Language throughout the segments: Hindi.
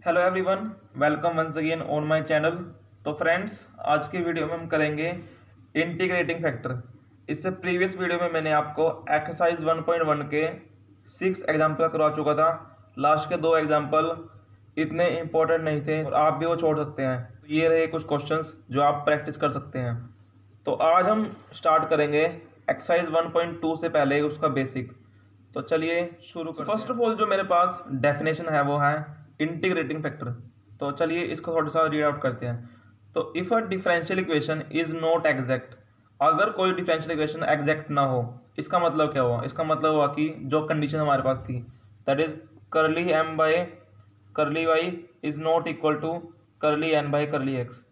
Hello everyone, welcome once again on my channel. तो फ्रेंड्स, आज की वीडियो में हम करेंगे इंटीग्रेटिंग फैक्टर। इससे प्रीवियस वीडियो में मैंने आपको एक्सरसाइज 1.1 के 6 एग्जाम्पल करवा चुका था। लास्ट के 2 एग्जाम्पल इतने इम्पोर्टेंट नहीं थे और आप भी वो छोड़ सकते हैं। तो ये रहे कुछ क्वेश्चंस जो आप प्रैक्टिस कर सकते हैं। तो आज हम स्टार्ट करेंगे एक्सरसाइज 1.2 से पहले उसका बेसिक। तो चलिए शुरू करते हैं। फर्स्ट ऑफ ऑल जो मेरे पास डेफिनेशन है वो है इंटीग्रेटिंग फैक्टर। तो चलिए इसको थोड़ा सा रीड आउट करते हैं। तो if a differential equation is not exact, अगर कोई डिफरेंशियल इक्वेशन एग्जैक्ट ना हो, इसका मतलब क्या हुआ? इसका मतलब हुआ कि जो कंडीशन हमारे पास थी, that is curly M by curly Y is not equal to curly N by curly X,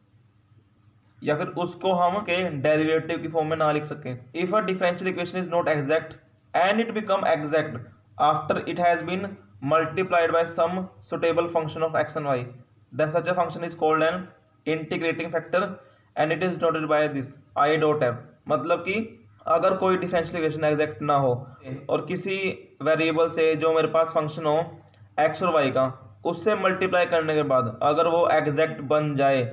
या फिर उसको हम के डेरिवेटिव की फॉर्म में ना लिख सकें। If a differential equation is not exact and it become exact after it has been multiplied by some suitable function of x and y, then such a function is called an integrating factor and it is denoted by this I dot f। मतलब कि अगर कोई डिफरेंशियल इक्वेशन एग्जैक्ट ना हो और किसी वेरिएबल से जो मेरे पास फंक्शन हो x और y का, उससे मल्टीप्लाई करने के बाद अगर वो एग्जैक्ट बन जाए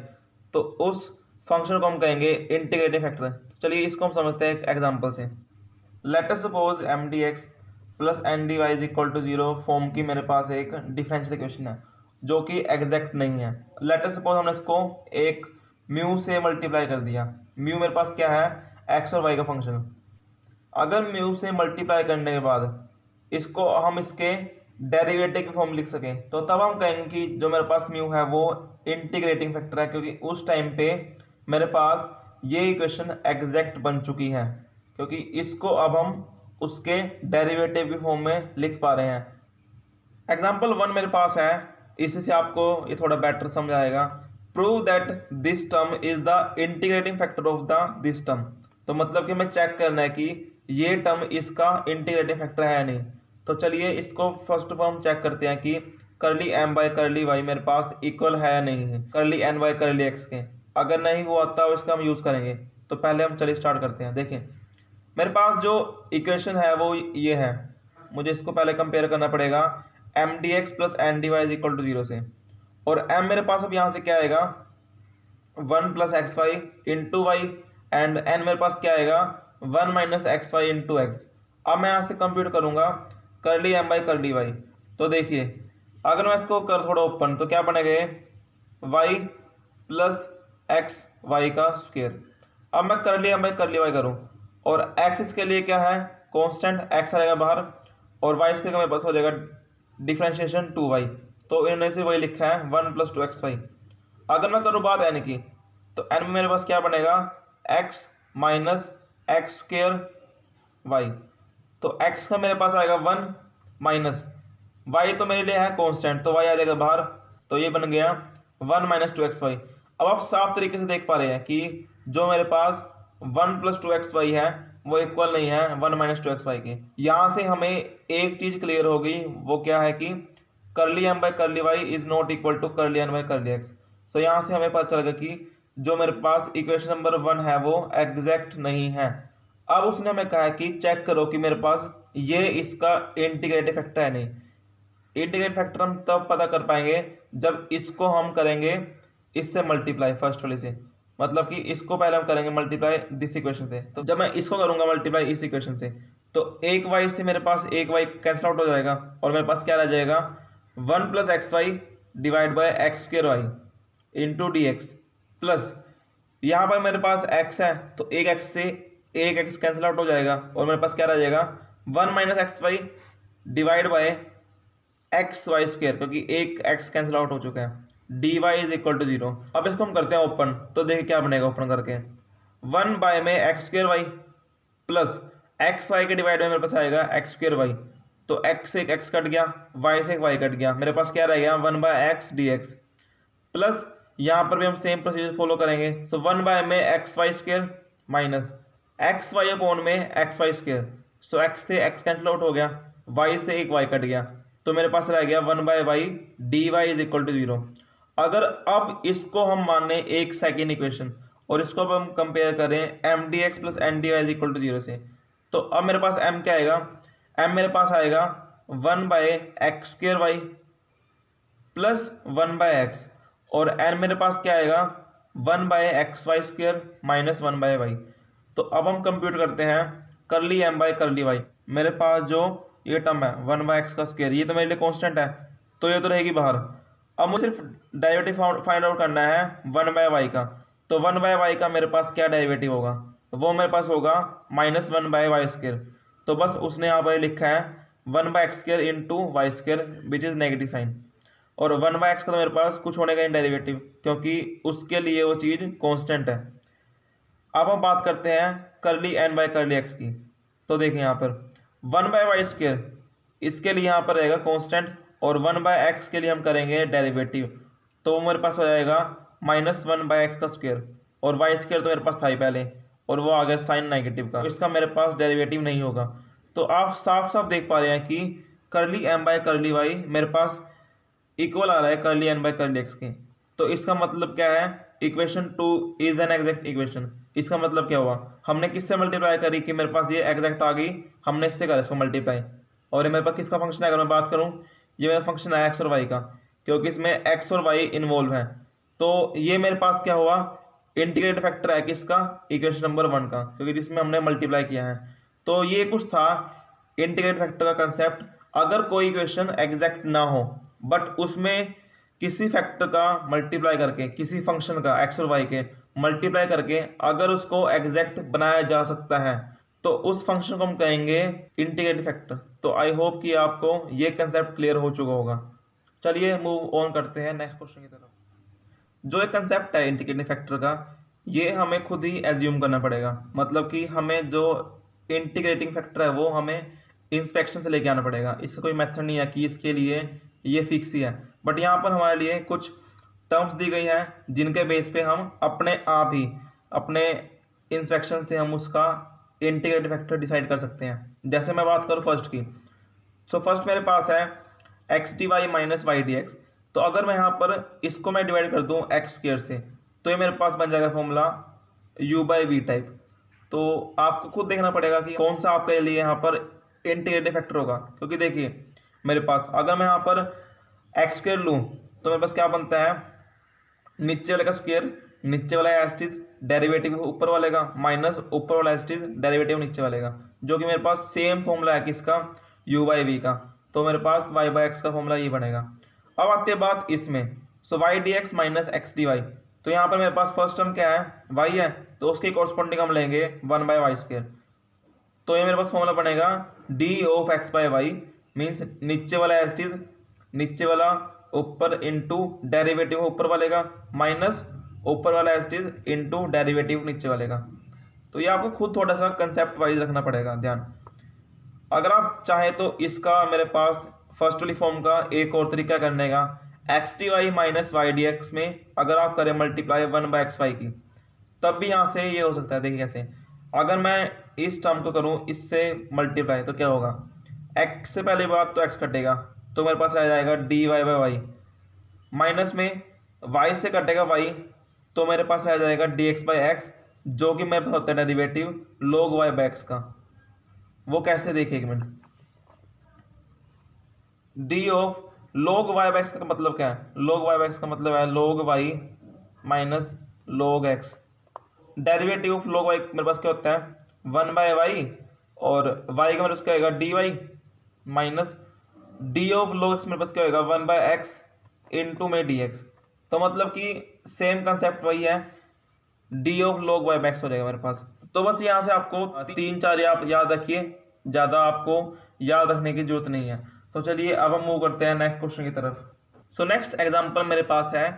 तो उस फंक्शन को हम कहेंगे इंटीग्रेटिंग फैक्टर। चलिए इसको हम समझते हैं एक एग्जांपल से। Let us suppose M D X plus N D Y is equal to 0 form की मेरे पास एक डिफरेंशियल इक्वेशन है जो कि एग्जैक्ट नहीं है। लेट अस सपोज हमने इसको एक म्यू से मल्टीप्लाई कर दिया। म्यू मेरे पास क्या है? एक्स और वाई का फंक्शन। अगर म्यू से मल्टीप्लाई करने के बाद इसको हम इसके डेरिवेटिव की फॉर्म लिख सकें तो तब हम कहेंगे कि जो मेरे पास म्यू है वो इंटीग्रेटिंग फैक्टर है, क्योंकि उस टाइम पे मेरे पास ये इक्वेशन एग्जैक्ट बन चुकी है, क्योंकि इसको अब हम उसके डेरिवेटिव की फॉर्म में लिख पा रहे हैं। एग्जाम्पल 1 मेरे पास है, इससे आपको ये थोड़ा बेटर समझ आएगा। Prove that this term is the integrating factor of the this term. तो मतलब कि हमें चेक करना है कि ये टर्म इसका इंटीग्रेटिंग फैक्टर है या नहीं। तो चलिए इसको फर्स्ट ऑफ ऑल हम चेक करते हैं कि curly M by curly Y मेरे पास इक्वल है या नहीं है करली एन बाय करली एक्स के। अगर नहीं वो आता है इसका हम यूज़ करेंगे। तो पहले हम चलिए स्टार्ट करते हैं। देखिए मेरे पास जो इक्वेशन है वो ये है। मुझे इसको पहले कंपेयर करना पड़ेगा M D X plus N D Y is equal to 0 से। और एम मेरे पास अब यहाँ से क्या आएगा? 1 plus X Y into Y, and N मेरे पास क्या आएगा? 1 minus X Y into X. अब मैं यहाँ से कंप्यूट करूँगा करली एम बाई करली वाई। तो देखिए अगर मैं इसको कर थोड़ा ओपन तो क्या बनेगा? वाई प्लस एक्स वाई का स्क्वेयर। अब मैं करली एम बाई करली वाई करूँ और एक्स इसके लिए क्या है? कांस्टेंट एक्स आएगा बाहर, और वाई इसके मेरे पास हो जाएगा डिफ्रेंशिएशन 2y। तो इन्होंने से वही लिखा है 1 प्लस 2xy। अगर मैं करूँ बात एन की तो एन में मेरे पास क्या बनेगा? x minus X square Y. तो x का मेरे पास आएगा 1 माइनस वाई, तो मेरे लिए है कांस्टेंट, तो y आ जाएगा बाहर। तो ये बन गया 1 माइनस 2xy। अब आप साफ तरीके से देख पा रहे हैं कि जो मेरे पास 1 प्लस 2xy है वो इक्वल नहीं है 1 माइनस 2xy के। यहाँ से हमें एक चीज़ क्लियर हो गई, वो क्या है कि curly M by curly Y is not equal to curly N by curly X. So यहाँ से हमें पता चलेगा कि जो मेरे पास इक्वेशन नंबर 1 है वो एग्जैक्ट नहीं है। अब उसने हमें कहा कि चेक करो कि मेरे पास ये इसका इंटीग्रेटिव फैक्टर है नहीं। इंटीग्रेटिव फैक्टर हम तब पता कर पाएंगे जब इसको हम करेंगे इससे मल्टीप्लाई, फर्स्ट वाले से। मतलब कि इसको पहले हम करेंगे मल्टीप्लाई दिस इक्वेशन से। तो जब मैं इसको करूंगा मल्टीप्लाई इस इक्वेशन से तो एक वाई से मेरे पास एक वाई कैंसिल आउट हो जाएगा और मेरे पास क्या रह जाएगा? 1 plus X Y divide by X square Y into D X, plus यहाँ पर मेरे पास x है तो एक x से एक x कैंसिल आउट हो जाएगा और मेरे पास क्या रह जाएगा? 1 minus X Y divide by X Y square, क्योंकि एक x कैंसिल आउट हो चुका है। D Y is equal to 0। अब इसको हम करते हैं ओपन, तो देखिए क्या बनेगा ओपन करके। 1 बाय में X square Y plus X Y के डिवाइड में मेरे पास आएगा एक्स स्क्र वाई। तो x से एक x कट गया, y से एक y कट गया, मेरे पास क्या रह गया? 1 by X D X. Plus यहाँ पर भी हम सेम प्रोसीजर फॉलो करेंगे। सो 1 बाय में X Y square minus X Y upon में X Y square. So x से x कैंसिल आउट हो गया, y से एक y कट गया, तो मेरे पास रह गया 1 by Y D Y is equal to 0। अगर अब इसको हम माने एक सेकेंड इक्वेशन और इसको अब हम कंपेयर करें M D X plus N D Y is equal to 0 से, तो अब मेरे पास m क्या आएगा? m मेरे पास आएगा 1 by X square Y plus 1/x और n मेरे पास क्या आएगा 1/xy² माइनस 1/y। तो अब हम कंप्यूट करते हैं करली m बाई करली y। मेरे पास जो ये टर्म है 1/x का स्क्वायर, ये तो मेरे लिए कांस्टेंट है तो ये तो रहेगी बाहर। अब मुझे सिर्फ डेरिवेटिव फाइंड आउट करना है 1/y का। तो 1/y का मेरे पास क्या डेरिवेटिव होगा, वो मेरे पास होगा माइनस 1/y²। तो बस उसने यहाँ पर लिखा है 1/x² into y² which is negative sign. और 1/x का तो मेरे पास कुछ होने का नहीं डेरिवेटिव, क्योंकि उसके लिए वो चीज़ कांस्टेंट है। अब हम बात करते हैं करली n बाई करली x की। तो देखिए यहाँ पर 1/y², इसके लिए यहाँ पर रहेगा कांस्टेंट और 1/x के लिए हम करेंगे डेरिवेटिव, तो वो मेरे पास हो जाएगा माइनस 1/x का स्क्वायर और y² तो मेरे पास था ही पहले और वो आ गया साइन नेगेटिव का, इसका मेरे पास डेरिवेटिव नहीं होगा। तो आप साफ साफ देख पा रहे हैं कि करली m बाई करली y मेरे पास इक्वल आ रहा है करली n बाई करली x के। तो इसका मतलब क्या है, equation 2 is an exact equation. इसका मतलब क्या हुआ, हमने किससे मल्टीप्लाई करी कि मेरे पास ये एग्जैक्ट आ गई, हमने इससे करा इसको मल्टीप्लाई। और ये मेरे पास किसका फंक्शन है, अगर मैं बात करूँ ये मेरा फंक्शन है एक्स और वाई का, क्योंकि इसमें एक्स और वाई इन्वॉल्व है। तो ये मेरे पास क्या हुआ, इंटीग्रेटेड फैक्टर है किसका, इक्वेशन नंबर 1 का, क्योंकि जिसमें हमने मल्टीप्लाई किया है। तो ये कुछ था इंटीग्रेटेड फैक्टर का कंसेप्ट। अगर कोई इक्वेशन एग्जैक्ट ना हो बट उसमें किसी फैक्टर का मल्टीप्लाई करके, किसी फंक्शन का एक्स और वाई के मल्टीप्लाई करके अगर उसको एग्जैक्ट बनाया जा सकता है तो उस फंक्शन को हम कहेंगे इंटीग्रेटेड फैक्टर। तो आई होप कि आपको ये कंसेप्ट क्लियर हो चुका होगा। चलिए मूव ऑन करते हैं नेक्स्ट क्वेश्चन की तरफ। जो एक कंसेप्ट है इंटीग्रेटेड फैक्टर का, ये हमें खुद ही एज्यूम करना पड़ेगा। मतलब कि हमें जो इंटीग्रेटिंग फैक्टर है वो हमें इंस्पेक्शन से लेके आना पड़ेगा। इसका कोई मेथड नहीं है कि इसके लिए ये फिक्स ही है, बट यहाँ पर हमारे लिए कुछ टर्म्स दी गई हैं जिनके बेस पे हम अपने आप ही अपने इंस्पेक्शन से हम उसका इंटीग्रेटेड फैक्टर डिसाइड कर सकते हैं। जैसे मैं बात करूँ फर्स्ट की, सो फर्स्ट मेरे पास है X D Y minus Y D X. तो अगर मैं यहाँ पर इसको मैं डिवाइड कर दूँ x² से तो ये मेरे पास बन जाएगा फॉर्मूला u/v टाइप। तो आपको खुद देखना पड़ेगा कि कौन सा आपके लिए यहाँ पर इंटीग्रेटेड फैक्टर होगा, क्योंकि देखिए मेरे पास अगर मैं यहाँ पर x² लूँ तो मेरे पास क्या बनता है, नीचे वाले का स्क्वायर, नीचे वाला एस्टिज डेरिवेटिव ऊपर वाले का माइनस ऊपर वाला एस्टिज डेरिवेटिव नीचे वाले का, जो कि मेरे पास सेम फॉर्मूला है किसका, u/v का। तो मेरे पास y/x का फॉर्मूला ये बनेगा। अब आते हैं बात इसमें, so y dx minus X D Y. तो यहाँ पर मेरे पास फर्स्ट टर्म क्या है, y है, तो उसके कॉरस्पॉन्डिंग हम लेंगे 1/y²। तो ये मेरे पास फॉर्मूला बनेगा d ऑफ x/y मीन्स नीचे वाला एस्टिज नीचे वाला ऊपर इंटू डेरिवेटिव ऊपर वाले का माइनस ऊपर वाला एस्टिज इंटू डेरिवेटिव नीचे वाले का। तो ये आपको खुद थोड़ा सा कंसेप्ट वाइज रखना पड़ेगा ध्यान। अगर आप चाहें तो इसका मेरे पास फर्स्ट वाली फॉर्म का एक और तरीका करने का, X D Y minus Y D X में अगर आप करें मल्टीप्लाई 1/xy की, तब भी यहाँ से ये हो सकता है। देखिए कैसे, अगर मैं इस टर्म को करूँ इससे मल्टीप्लाई तो क्या होगा, x से पहले बात तो x कटेगा तो मेरे पास आ जाएगा dy/y, माइनस में y से कटेगा y तो मेरे पास आ जाएगा dx/x, जो कि मेरे पास होता है डेरिवेटिव log y/x का। वो कैसे, देखिए एक minute, D of log y/x का मतलब क्या है, log y/x का मतलब है log y minus log x। Derivative of log y मेरे पास क्या होता है 1/y और y का मेरे पास क्या होगा dy minus D of log x मेरे पास क्या होगा 1/x इंटू में dx। तो मतलब कि सेम कंसेप्ट वही है, डी ऑफ log y/x हो जाएगा मेरे पास। तो बस यहाँ से आपको 3-4 आप याद रखिए, ज़्यादा आपको याद रखने की जरूरत नहीं है। तो चलिए अब हम मूव करते हैं नेक्स्ट क्वेश्चन की तरफ। सो नेक्स्ट एग्जांपल मेरे पास है,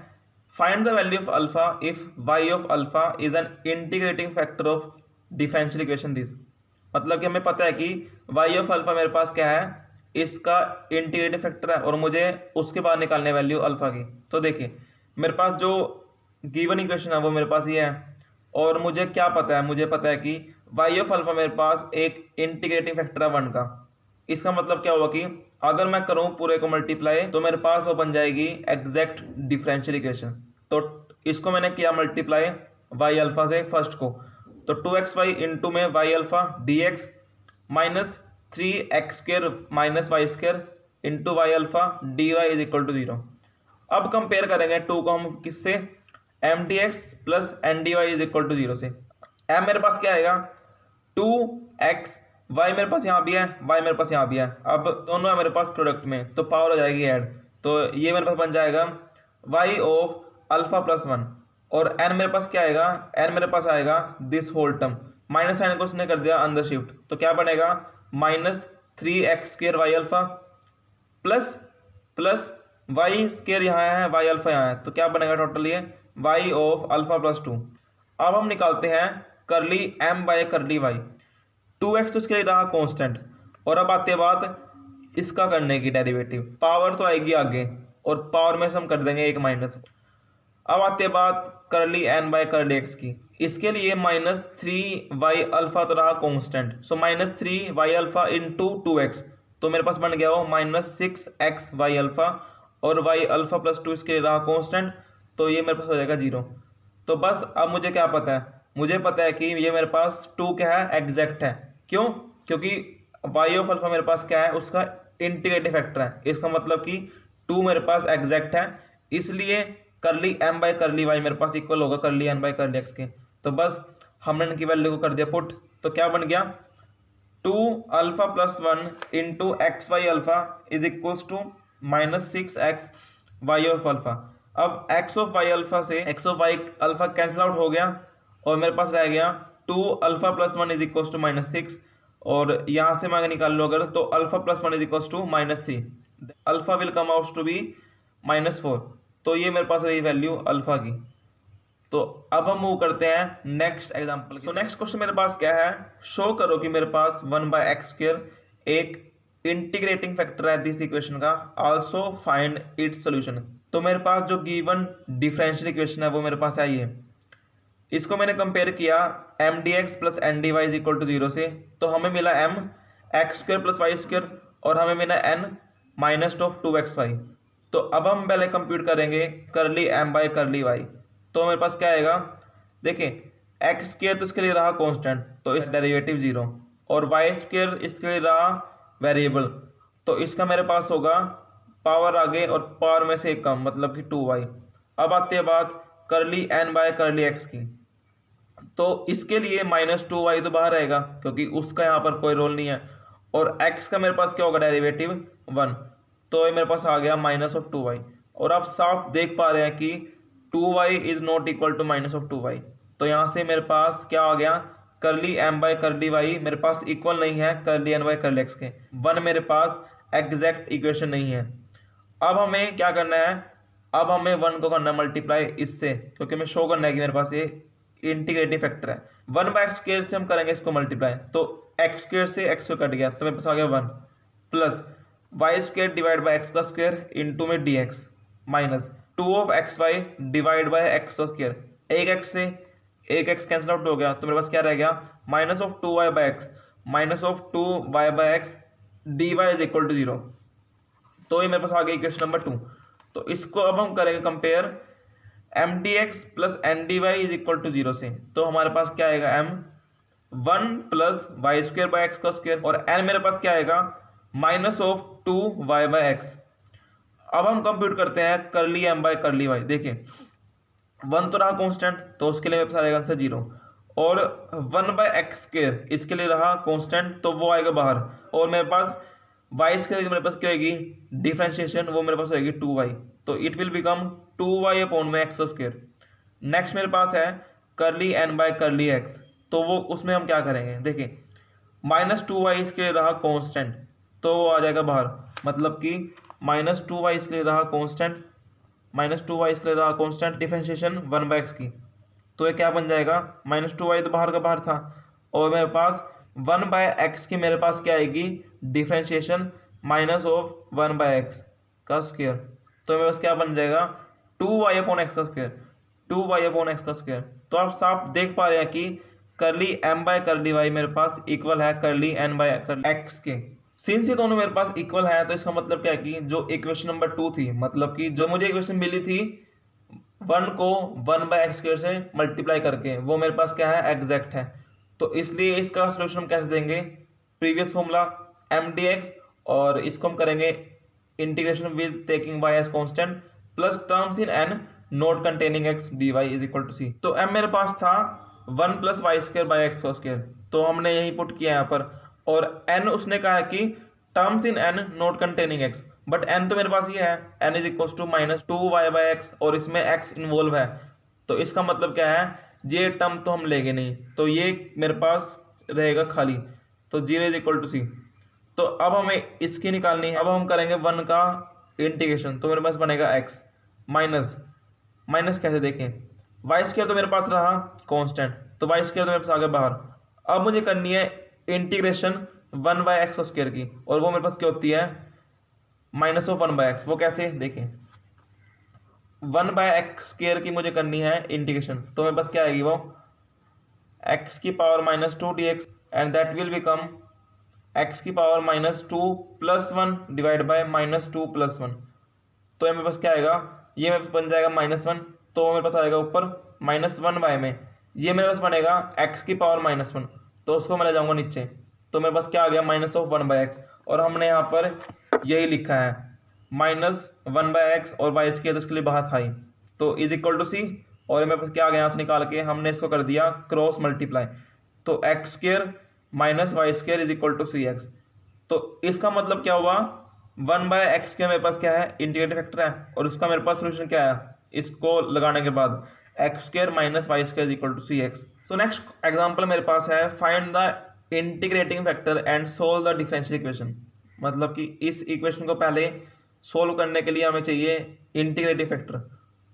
find the value of alpha if y of alpha is an integrating factor of differential equation this. मतलब कि हमें पता है कि y ऑफ अल्फा मेरे पास क्या है, इसका इंटीग्रेटिव फैक्टर है और मुझे उसके बाद निकालने वैल्यू अल्फा की। तो देखिए मेरे पास जो गिवन इक्वेशन है वो मेरे पास ये है और मुझे क्या पता है, मुझे पता है कि y ऑफ अल्फा मेरे पास एक इंटीग्रेटिंग फैक्टर है 1 का। इसका मतलब क्या हुआ कि अगर मैं करूं पूरे को मल्टीप्लाई तो मेरे पास वो बन जाएगी एग्जैक्ट डिफरेंशियल इक्वेशन। तो इसको मैंने किया मल्टीप्लाई y अल्फा से फर्स्ट को, तो 2xy इंटू में y alpha dx minus 3x² minus y² into y alpha dy is equal to 0। अब कंपेयर करेंगे 2 को हम किससे, M D X plus N D Y is equal to 0 से। एम मेरे पास क्या आएगा 2x, वाई मेरे पास यहाँ भी है, वाई मेरे पास यहाँ भी है, अब दोनों है मेरे पास प्रोडक्ट में तो पावर हो जाएगी ऐड, तो ये मेरे पास बन जाएगा y ऑफ अल्फा प्लस 1 और n मेरे पास क्या आएगा, n मेरे पास आएगा this whole term, minus sign को उसने कर दिया अंदर शिफ्ट, तो क्या बनेगा -3x² Y alpha plus Y square यहाँ है, वाई अल्फा यहाँ है, तो क्या बनेगा टोटल ये y ऑफ अल्फा प्लस 2। अब हम निकालते हैं करली m by curly y, 2x तो इसके लिए रहा कांस्टेंट, और अब आते बात इसका करने की डेरिवेटिव, पावर तो आएगी आगे और पावर में से हम कर देंगे एक माइनस। अब आते बात करली n बाय करली x की, इसके लिए -3y अल्फा तो रहा कांस्टेंट, सो -3y अल्फा इंटू 2x, तो मेरे पास बन गया वो -6xy अल्फा, और y अल्फा प्लस 2 इसके लिए रहा कांस्टेंट, तो ये मेरे पास हो जाएगा 0। तो बस अब मुझे क्या पता है, मुझे पता है कि ये मेरे पास 2 क्या है, एग्जैक्ट है। क्यों? क्योंकि y ऑफ अल्फा मेरे पास क्या है, उसका इंटीग्रेटिव फैक्टर है, इसका मतलब कि 2 मेरे पास एग्जैक्ट है, इसलिए करली m बाय करली y मेरे पास इक्वल होगा करली n बाय करली x के। तो बस हमने इनकी वैल्यू को कर दिया पुट, तो क्या बन गया 2 alpha plus 1 into X Y alpha is equals to -6x y of alpha. अब x ऑफ y अल्फा से x of y alpha cancel out हो गया और मेरे पास रह गया 2 alpha plus 1 is equals to -6, और यहाँ से मैं निकाल लो अगर, तो alpha plus 1 is equals to -3, alpha will come out to be -4, तो ये मेरे पास रही वैल्यू अल्फा की। तो अब हम मूव करते हैं नेक्स्ट एग्जांपल। तो नेक्स्ट क्वेश्चन मेरे पास क्या है, शो करो कि मेरे पास 1/x² एक इंटीग्रेटिंग फैक्टर है दिस इक्वेशन का, आल्सो फाइंड इट्स सॉल्यूशन। तो मेरे पास जो गिवन डिफरेंशियल इक्वेशन है वो मेरे पास है ये, इसको मैंने कंपेयर किया M D X plus N D Y is equal to 0 से, तो हमें मिला m(x² + y² और हमें मिला n -2xy। तो अब हम पहले कंप्यूट करेंगे करली m बाय करली y, तो मेरे पास क्या आएगा, देखिए x² तो इसके लिए रहा कांस्टेंट, तो इस डेरिवेटिव 0, और y² इसके लिए रहा वेरिएबल, तो इसका मेरे पास होगा पावर आगे और पावर में से एक कम, मतलब कि 2y। अब आते हैं बात करली n बाय करली x की, तो इसके लिए -2y तो बाहर आएगा क्योंकि उसका यहाँ पर कोई रोल नहीं है, और x का मेरे पास क्या होगा डेरिवेटिव 1, तो ये मेरे पास आ गया -2y, और आप साफ देख पा रहे हैं कि 2y is not equal to -2y, तो यहाँ से मेरे पास क्या आ गया, curly m by curly y मेरे पास इक्वल नहीं है करली n बाय करली x के, 1 मेरे पास एग्जैक्ट इक्वेशन नहीं है। अब हमें क्या करना है, अब हमें 1 को करना है मल्टीप्लाई इससे, क्योंकि हमें शो करना है कि मेरे पास ये इंटीग्रेटिव फैक्टर है। 1/x² से हम करेंगे इसको मल्टीप्लाई, तो x² से x कट गया, तो मेरे पास आ गया 1 plus y² divide by X का स्क्वायर इंटू में dx minus 2 of xy divide by X का स्क्वायर, एक x से एक x कैंसिल आउट हो गया, तो मेरे पास क्या रह गया -2y by X -2y by X dy is equal to 0। तो ये मेरे पास आ गया इक्वेशन नंबर 2। तो इसको अब हम करेंगे compare M D X plus N D Y is equal to 0 से, तो हमारे पास क्या आएगा m 1 plus y² by X का स्क्वायर, और n मेरे पास क्या आएगा -2y बाई एक्स। अब हम कंप्यूट करते हैं करली m बाई करली y, देखिए 1 तो रहा कांस्टेंट, तो उसके लिए मेरे पास आएगा आंसर 0, और 1/x² इसके लिए रहा कांस्टेंट, तो वो आएगा बाहर, और मेरे पास y के लिए मेरे पास क्या होगी डिफरेंशिएशन, वो मेरे पास होगी 2y, तो it will become 2y upon में एक्स स्क्वायर। नेक्स्ट मेरे पास है करली n बाय करली x, तो वो उसमें हम क्या करेंगे, देखिए -2y इसके लिए रहा कांस्टेंट, तो वो आ जाएगा बाहर, मतलब कि -2y इसके लिए रहा कांस्टेंट, -2y इसके लिए रहा कांस्टेंट, डिफरेंशिएशन 1/x की, तो ये क्या बन जाएगा -2y तो बाहर का बाहर था, और मेरे पास 1/x की मेरे पास क्या आएगी डिफरेंशिएशन -1/x का स्क्वायर, तो मेरे पास क्या बन जाएगा 2y अपॉन एक्स का स्क्वायर, 2y अपॉन एक्स का स्क्वायर। तो आप साफ देख पा रहे हैं कि करली m बाय करली y मेरे पास इक्वल है करली n बाय करली x के। सिंस ये दोनों मेरे पास इक्वल है, तो इसका मतलब क्या है कि जो इक्वेशन नंबर 2 थी, मतलब कि जो मुझे इक्वेशन मिली थी 1 को 1/x² से मल्टीप्लाई करके, वो मेरे पास क्या है एग्जैक्ट है, तो इसलिए इसका सोल्यूशन हम कैसे देंगे, previous formula M D X, और इसको हम करेंगे integration with taking y as constant, plus terms in N not containing X D Y is equal to C. तो एम मेरे पास था 1 plus Y square by X square, तो हमने यही पुट किया यहाँ पर। और एन उसने कहा है कि terms in N not containing X, but N तो मेरे पास ये है N is equal to minus 2y by X, और इसमें एक्स इन्वॉल्व है। तो इसका मतलब क्या है, ये टर्म तो हम लेंगे नहीं, तो ये मेरे पास रहेगा खाली। तो 0 इज इक्वल टू सी। तो अब हमें इसकी निकालनी है। अब हम करेंगे 1 का इंटीग्रेशन, तो मेरे पास बनेगा x माइनस माइनस कैसे देखें, वाई स्क्वायर तो मेरे पास रहा कांस्टेंट, तो वाई स्क्वायर तो मेरे पास आ गया बाहर। अब मुझे करनी है इंटीग्रेशन 1 बाय एक्स स्क्वायर की, और वो मेरे पास क्या होती है माइनस ऑफ 1 बाय एक्स। वो कैसे देखें, 1 बाय एक्स स्क्वायर की मुझे करनी है इंटीग्रेशन, तो मेरे पास क्या आएगी वो एक्स की power minus 2 D X, and that will become X की power minus 2 plus 1 divide by minus 2 plus 1। तो ये मेरे पास क्या आएगा, ये मेरे पास बन जाएगा -1, तो मेरे पास आएगा ऊपर -1 बाय में, ये मेरे पास बनेगा एक्स की पावर -1, तो उसको मैं ले जाऊंगा नीचे, तो मेरे पास क्या आ गया -1 बाय एक्स। और हमने यहाँ पर यही लिखा है -1 बाय एक्स, और वाई स्क्वायर तो इसके लिए बाहर था ही, तो इज इक्वल टू सी। और मेरे पास क्या आ गया, यहाँ से निकाल के हमने इसको कर दिया क्रॉस मल्टीप्लाई, तो X square minus Y square is equal to C X. तो इसका मतलब क्या हुआ, 1 बाय एक्स के मेरे पास क्या है इंटीग्रेटिंग फैक्टर है, और उसका मेरे पास सोल्यूशन क्या है, इसको लगाने के बाद X square minus Y square is equal to C X. So next example मेरे पास है find the integrating factor and solve the differential equation. मतलब कि इस इक्वेशन को पहले सोल्व करने के लिए हमें चाहिए इंटीग्रेटिंग फैक्टर।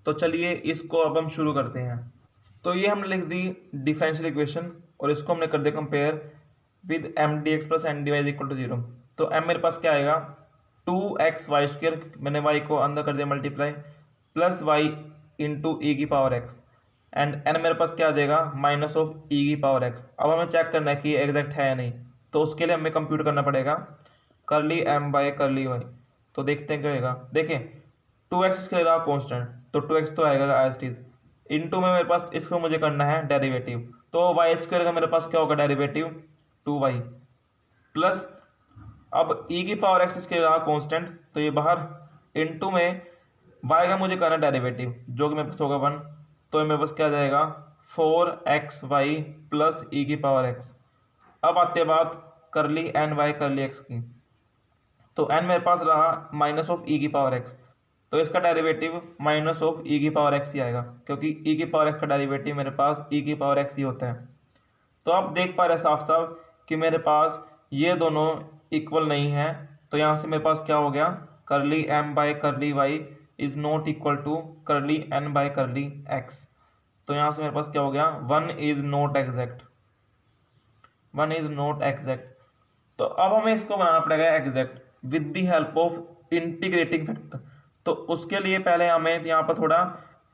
तो चलिए इसको अब हम शुरू करते हैं। तो ये हमने लिख दी डिफरेंशियल इक्वेशन, और इसको हमने कर दिया compare with M D X plus N D Y is equal to 0। तो एम मेरे पास क्या आएगा 2x वाई स्क्वायर, मैंने y को अंदर कर दिया मल्टीप्लाई, प्लस वाई इंटू ई की पावर x, एंड n मेरे पास क्या आ जाएगा माइनस ऑफ ई की पावर x। अब हमें चेक करना है कि एग्जैक्ट है या नहीं, तो उसके लिए हमें कंप्यूट करना पड़ेगा करली m बाय करली y। तो देखते हैं क्या होगा, देखें 2x इसके लिए रहा कॉन्स्टेंट, तो 2x तो आएगा एज इट इज, इंटू में मेरे पास इसको मुझे करना है डेरिवेटिव, तो वाई स्क्वायर का मेरे पास क्या होगा डेरिवेटिव 2y, प्लस अब e की पावर x इसके रहा कांस्टेंट, तो ये बाहर, इनटू में y का मुझे करना डेरिवेटिव जो कि मेरे पास होगा 1, तो ये मेरे पास क्या आ जाएगा 4xy प्लस e की पावर x। अब आते बात करली एन वाई करली x की, तो n मेरे पास रहा माइनस ऑफ e की पावर x, तो इसका डेरिवेटिव माइनस ऑफ e की पावर x ही आएगा, क्योंकि e की पावर x का डेरिवेटिव मेरे पास e की पावर x ही होता है। तो आप देख पा रहे साफ साफ कि मेरे पास ये दोनों इक्वल नहीं है, तो यहाँ से मेरे पास क्या हो गया curly m by curly y is not equal to curly n by curly x। तो यहाँ से मेरे पास क्या हो गया 1 is not exact, 1 is not exact. तो अब हमें इसको बनाना पड़ेगा exact with the help of integrating factor. तो उसके लिए पहले हमें यहाँ पर थोड़ा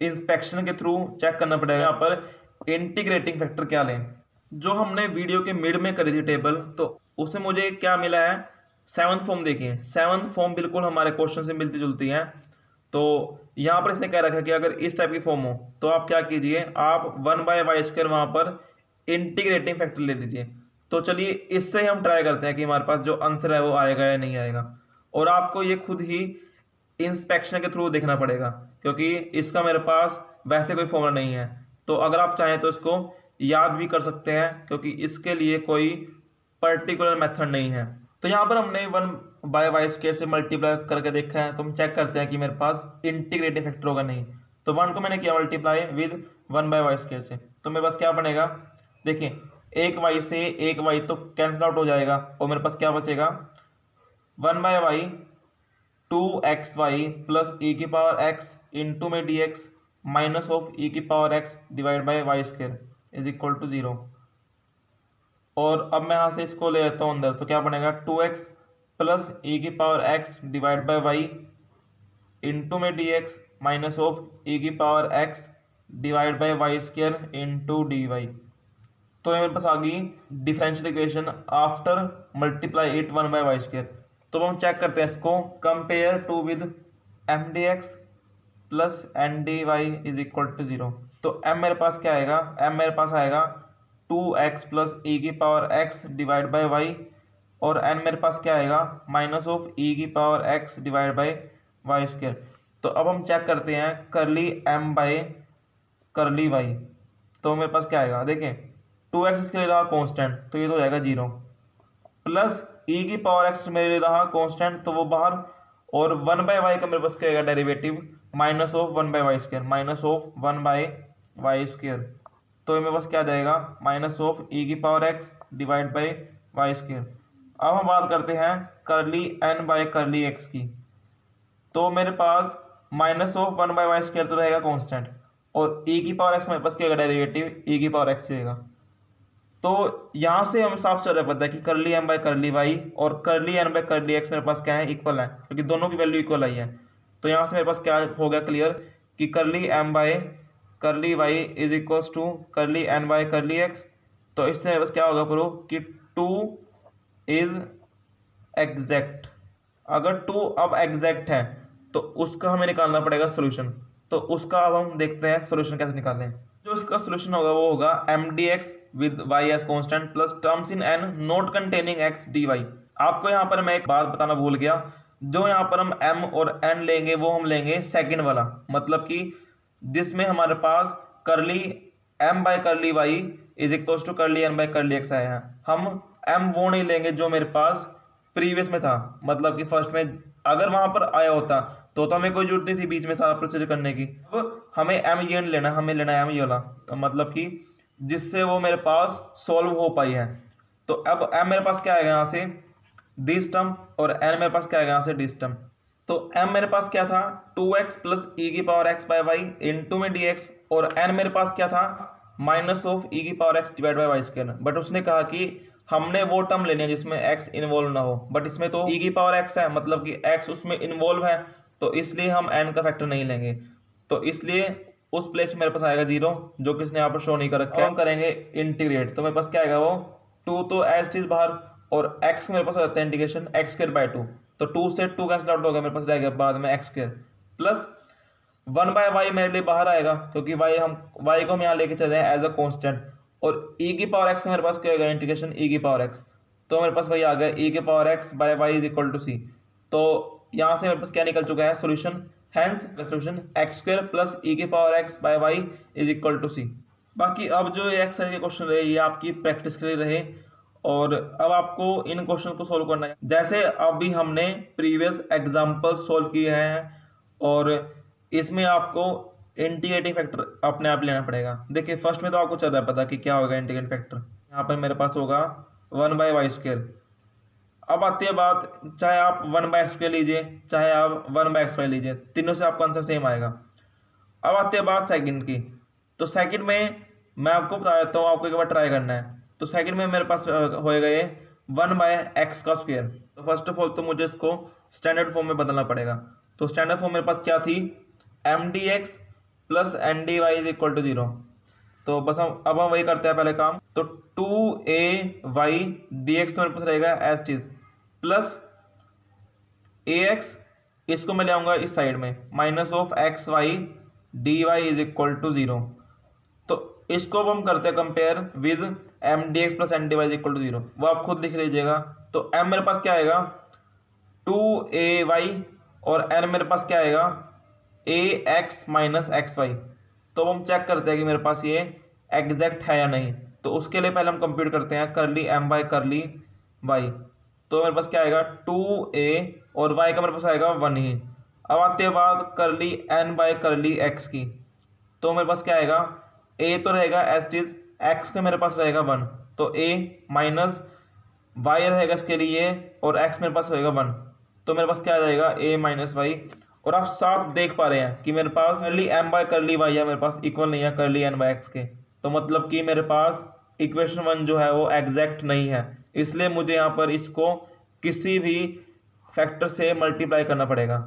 इंस्पेक्शन के थ्रू चेक करना पड़ेगा यहाँ पर इंटीग्रेटिंग फैक्टर क्या लें। जो हमने वीडियो के मिड में करी थी टेबल, तो उसमें मुझे क्या मिला है 7th फॉर्म। देखिए 7th फॉर्म बिल्कुल हमारे क्वेश्चन से मिलती जुलती है। तो यहाँ पर इसने कह रखा है कि अगर इस टाइप की फॉर्म हो तो आप क्या कीजिए, आप 1 बाय वाई स्क्वायर वहाँ पर इंटीग्रेटिंग फैक्टर ले लीजिए। तो चलिए इससे हम ट्राई करते हैं कि हमारे पास जो आंसर है वो आएगा या नहीं आएगा, और आपको ये खुद ही इंस्पेक्शन के थ्रू देखना पड़ेगा, क्योंकि इसका मेरे पास वैसे कोई फॉर्मूला नहीं है। तो अगर आप चाहें तो इसको याद भी कर सकते हैं, क्योंकि इसके लिए कोई पर्टिकुलर मेथड नहीं है। तो यहाँ पर हमने 1 बाय वाई स्क्वायर से मल्टीप्लाई करके देखा है, तो हम चेक करते हैं कि मेरे पास इंटीग्रेटिंग फैक्टर होगा नहीं। तो 1 को मैंने किया multiply with 1 by Y square से, तो मेरे पास क्या बनेगा, देखिए एक वाई से एक वाई तो कैंसिल आउट हो जाएगा, और मेरे पास क्या बचेगा 1 by Y 2xy plus E की पावर x इंटू में dx माइनस ऑफ ई की power x divide by Y square is equal to 0। और अब मैं यहाँ से इसको ले लेता हूँ अंदर, तो क्या बनेगा 2x प्लस ई की power x divide by Y into में dx माइनस ऑफ ई की power x divide by Y square into D Y. तो ये मेरे पास आ गई differential equation after multiply it 1 by Y square. तो हम चेक करते हैं इसको, compare to with M D X plus N D Y is equal to 0। तो m मेरे पास क्या आएगा, m मेरे पास आएगा 2x प्लस ई की power x divide by Y, और n मेरे पास क्या आएगा माइनस ऑफ ई की power x divide by Y square. तो अब हम चेक करते हैं करली एम बाय करली वाई। तो मेरे पास क्या आएगा, देखें 2x इसके लिए रहा कॉन्स्टेंट, तो ये तो हो जाएगा 0, प्लस ई की पावर एक्स मेरे लिए रहा कॉन्स्टेंट, तो वो बाहर, और 1/y का मेरे पास क्या आएगा derivative, minus of 1/y square, minus of 1/y square. तो ये मेरे पास क्या आ जाएगा, माइनस ऑफ ई की power X divide by Y square. अब हम बात करते हैं करली एन बाय करली एक्स की। तो मेरे पास माइनस ऑफ 1/y स्क्वायर तो रहेगा कॉन्स्टेंट, और ई की पावर एक्स मेरे पास क्या होगा डेरिवेटिव, ई की पावर एक्स रहेगा। तो यहाँ से हमें साफ चल रहा पता है कि curly M by curly Y और करली एन बाय करली एक्स मेरे पास क्या है, इक्वल है, क्योंकि दोनों की वैल्यू इक्वल आई है। तो यहाँ से मेरे पास क्या हो गया क्लियर कि curly M by curly Y is equal to curly N by curly X. तो इससे मेरे पास क्या होगा प्रूफ कि 2 इज एग्जैक्ट। अगर 2 अब एग्जैक्ट है तो उसका हमें निकालना पड़ेगा सोल्यूशन। तो उसका अब हम देखते हैं सोल्यूशन कैसे निकालें। जो इसका सोल्यूशन होगा वो होगा M D X with Y as constant plus terms in N not containing X D Y. आपको यहाँ पर मैं एक बात बताना भूल गया, जो यहाँ पर हम m और n लेंगे वो हम लेंगे सेकंड वाला, मतलब कि जिसमें हमारे पास curly m by curly Y is equal to curly n by curly X आया है। हम m वो नहीं लेंगे जो मेरे पास प्रीवियस में था, मतलब कि फर्स्ट में अगर वहां पर आया होता तो हमें कोई जरूरत नहीं थी बीच में सारा प्रोसीजर करने की। अब हमें एम ये नहीं लेना, हमें लेना है एम ये वाला, तो मतलब कि जिससे वो मेरे पास सॉल्व हो पाई है। तो अब एम मेरे पास क्या आएगा यहाँ से दिस टर्म, और एन मेरे पास क्या आएगा यहाँ से दिस टर्म। तो एम मेरे पास क्या था 2x प्लस ई की power X by Y into में डी एक्स, और एन मेरे पास क्या था माइनस ऑफ ई की power X divide by Y square. But उसने कहा कि हमने वो टर्म लेनी है जिसमें x इन्वॉल्व ना हो, बट इसमें तो e की पावर x है, मतलब कि x उसमें इन्वॉल्व है, तो इसलिए हम n का फैक्टर नहीं लेंगे। तो इसलिए उस प्लेस में मेरे पास आएगा 0, जो कि इसने यहाँ पर शो नहीं कर रखा है। हम करेंगे इंटीग्रेट, तो मेरे पास क्या आएगा वो 2 तो एज इज बाहर, और x मेरे पास हो जाता है इंटीग्रेशन x स्क्वायर बाय 2, तो 2 से 2 कैंसिल आउट हो गया, मेरे पास रहेगा बाद में x स्क्वायर प्लस 1/y मेरे लिए बाहर आएगा, क्योंकि y को हम यहाँ लेके चल रहे हैं एज अ कॉन्स्टेंट, और e की पावर x मेरे पास क्या होगा इंटीग्रेशन e की पावर x। तो मेरे पास वही आ गया e की power x by y is equal to c। तो यहाँ से मेरे पास क्या निकल चुका है solution, hence solution x square plus e की power x by y is equal to c। बाकी अब जो ये एक्सरसाइज के क्वेश्चन रहे ये आपकी प्रैक्टिस के लिए रहे, और अब आपको इन क्वेश्चन को सोल्व करना है जैसे अभी हमने प्रीवियस एग्जाम्पल सोल्व किए हैं, और इसमें आपको इंटीग्रेटिंग फैक्टर अपने आप लेना पड़ेगा। देखिए फर्स्ट में तो आपको चल रहा है पता कि क्या होगा इंटीग्रेटिंग फैक्टर, यहाँ पर मेरे पास होगा 1/y स्क्वायर। अब आती है बात, चाहे आप 1/x स्क्वायर लीजिए चाहे आप 1/xy लीजिए, तीनों से आपका आंसर सेम आएगा। अब आती है बात सेकंड की, तो सेकंड में मैं आपको बता देता हूँ, आपको एक बार ट्राई करना है। तो सेकंड में मेरे पास होएगा ये 1/x का स्क्वायर। तो फर्स्ट ऑफ ऑल तो मुझे इसको स्टैंडर्ड फॉर्म में बदलना पड़ेगा। तो स्टैंडर्ड फॉर्म मेरे पास क्या थी M D X plus N D Y is equal to 0। तो बस हम वही करते हैं पहले काम। तो 2ay dx तो मेरे पास रहेगा as it is, plus ax इसको मैं ले आऊंगा इस साइड में, minus of X Y D Y is equal to 0। तो इसको अब हम करते हैं compare with M D X plus N D Y is equal to 0, वो आप खुद लिख लीजिएगा। तो m मेरे पास क्या आएगा 2ay, और n मेरे पास क्या आएगा ax माइनस एक्स वाई। तो हम चेक करते हैं कि मेरे पास ये एग्जैक्ट है या नहीं। तो उसके लिए पहले हम कंप्यूट करते हैं करली m बाय करली y। तो मेरे पास क्या आएगा 2a, और y का मेरे पास आएगा 1 ही। अब आते हैं बात करली n बाय करली x की। तो मेरे पास क्या आएगा a तो रहेगा एज इट इज, x का मेरे पास रहेगा 1, तो a माइनस y रहेगा इसके लिए, और x मेरे पास रहेगा 1, तो मेरे पास क्या आ जाएगा a माइनस वाई। और आप साफ देख पा रहे हैं कि मेरे पास curly m by curly y है, मेरे पास इक्वल नहीं है करली n बाय x के। तो मतलब कि मेरे पास इक्वेशन 1 जो है वो एग्जैक्ट नहीं है, इसलिए मुझे यहाँ पर इसको किसी भी फैक्टर से मल्टीप्लाई करना पड़ेगा।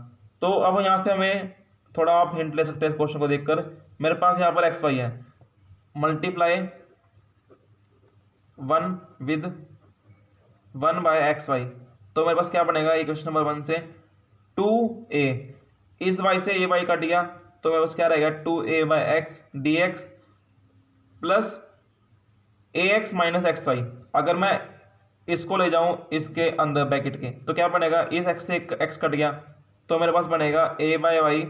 तो अब यहाँ से हमें थोड़ा आप हिंट ले सकते हैं इस क्वेश्चन को देखकर। मेरे पास यहाँ पर एक्स वाई है, मल्टीप्लाई 1 विद 1/xy। तो मेरे पास क्या बनेगा इक्वेशन नंबर 1 से 2a, इस y से ये y कट गया, तो मेरे पास क्या रहेगा 2a/x dx plus ax minus X Y. अगर मैं इसको ले जाऊं इसके अंदर ब्रैकेट के, तो क्या बनेगा इस x से x कट गया, तो मेरे पास बनेगा a by Y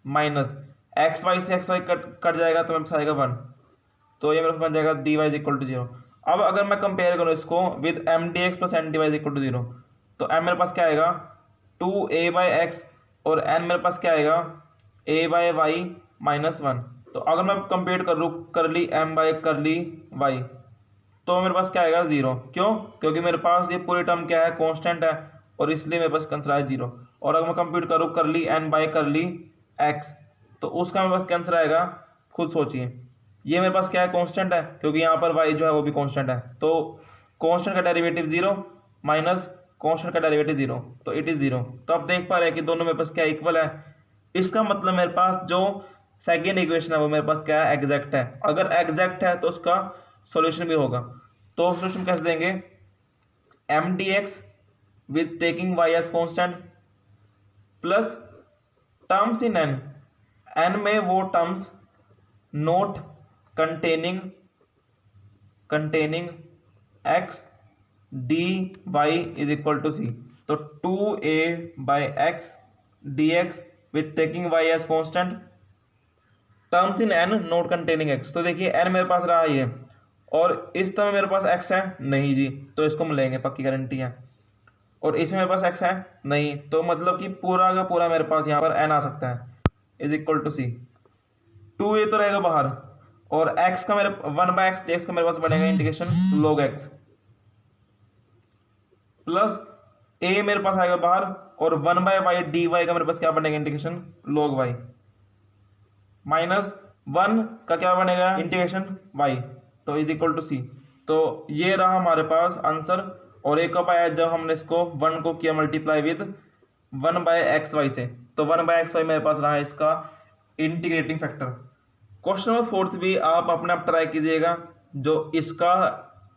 minus X Y से एक्स वाई कट जाएगा तो मेरे पास आएगा 1, तो ये मेरे पास बन जाएगा dy इज इक्वल टू 0। अब अगर मैं कंपेयर करूँ इसको with M D X plus N D Y is equal to 0, तो m मेरे पास क्या आएगा 2a बाई एक्स और n मेरे पास क्या आएगा a बाय वाई माइनस 1। तो अगर मैं कंपेयर करूँ कर ली m बाय कर ली y, तो मेरे पास क्या आएगा 0। क्यों? क्योंकि मेरे पास ये पूरी टर्म क्या है कांस्टेंट है और इसलिए मेरे पास आंसर आया 0। और अगर मैं कंप्यूट करूँ कर ली n बाय कर ली x, तो उसका मेरे पास क्या आंसर आएगा खुद सोचिए। ये मेरे पास क्या है कांस्टेंट है क्योंकि यहाँ पर y जो है वो भी कांस्टेंट है, तो कांस्टेंट का डेरिवेटिव 0 माइनस कांस्टेंट का डेरिवेटिव 0, तो इट इज 0। तो आप देख पा रहे हैं कि दोनों मेरे पास क्या इक्वल है। इसका मतलब मेरे पास जो सेकेंड इक्वेशन है वो मेरे पास क्या है एग्जैक्ट है। अगर एग्जैक्ट है तो उसका सॉल्यूशन भी होगा। तो सॉल्यूशन कैसे देंगे, M D X with taking Y as constant plus terms in N, N में वो terms not containing X D Y is equal to C. तो 2a by X D X with taking Y as constant terms in N not containing X. तो देखिए एन मेरे पास रहा ये और इस टर्म में मेरे पास एक्स है नहीं जी, तो इसको हम लेंगे, पक्की गारंटी है। और इसमें मेरे पास एक्स है नहीं, तो मतलब कि पूरा का पूरा मेरे पास यहाँ पर एन आ सकता है is equal to C. 2a तो रहेगा बाहर और x का मेरे 1 बाय एक्स dx का मेरे पास बनेगा integration log x plus a मेरे पास आएगा बाहर और 1 बाय वाई डी वाई का मेरे पास क्या बनेगा इंटीग्रेशन log y माइनस 1 का क्या बनेगा इंटीग्रेशन y, तो इज इक्वल टू सी। तो ये रहा हमारे पास आंसर। और एक कब आया जब हमने इसको 1 को किया multiply with 1 by X Y से, तो 1 बाय एक्स वाई मेरे पास रहा इसका इंटीग्रेटिंग फैक्टर। क्वेश्चन नंबर 4 भी आप अपने आप ट्राई कीजिएगा। जो इसका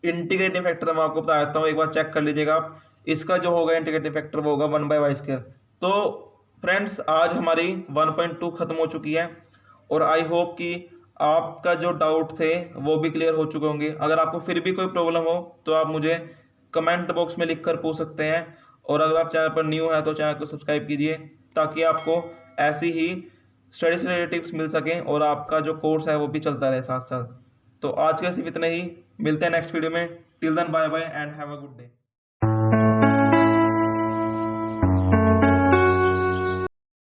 इंटीग्रेटिंग फैक्टर मैं आपको बता देता हूँ, एक बार चेक कर लीजिएगा आप। इसका जो होगा इंटीग्रेटिंग फैक्टर वो होगा 1 बाय वाई स्क्वायर। तो फ्रेंड्स आज हमारी 1.2 खत्म हो चुकी है और आई होप कि आपका जो डाउट थे वो भी क्लियर हो चुके होंगे। अगर आपको फिर भी कोई प्रॉब्लम हो तो आप मुझे कमेंट बॉक्स में लिखकर पूछ सकते हैं। और अगर आप चैनल पर न्यू है तो चैनल को सब्सक्राइब कीजिए ताकि आपको ऐसी ही स्टडी से रिलेटेड टिप्स मिल सकें और आपका जो कोर्स है वो भी चलता रहे साथ साथ। तो आज के सिर्फ इतना ही, मिलते हैं नेक्स्ट वीडियो में। Till then bye bye and have a good day.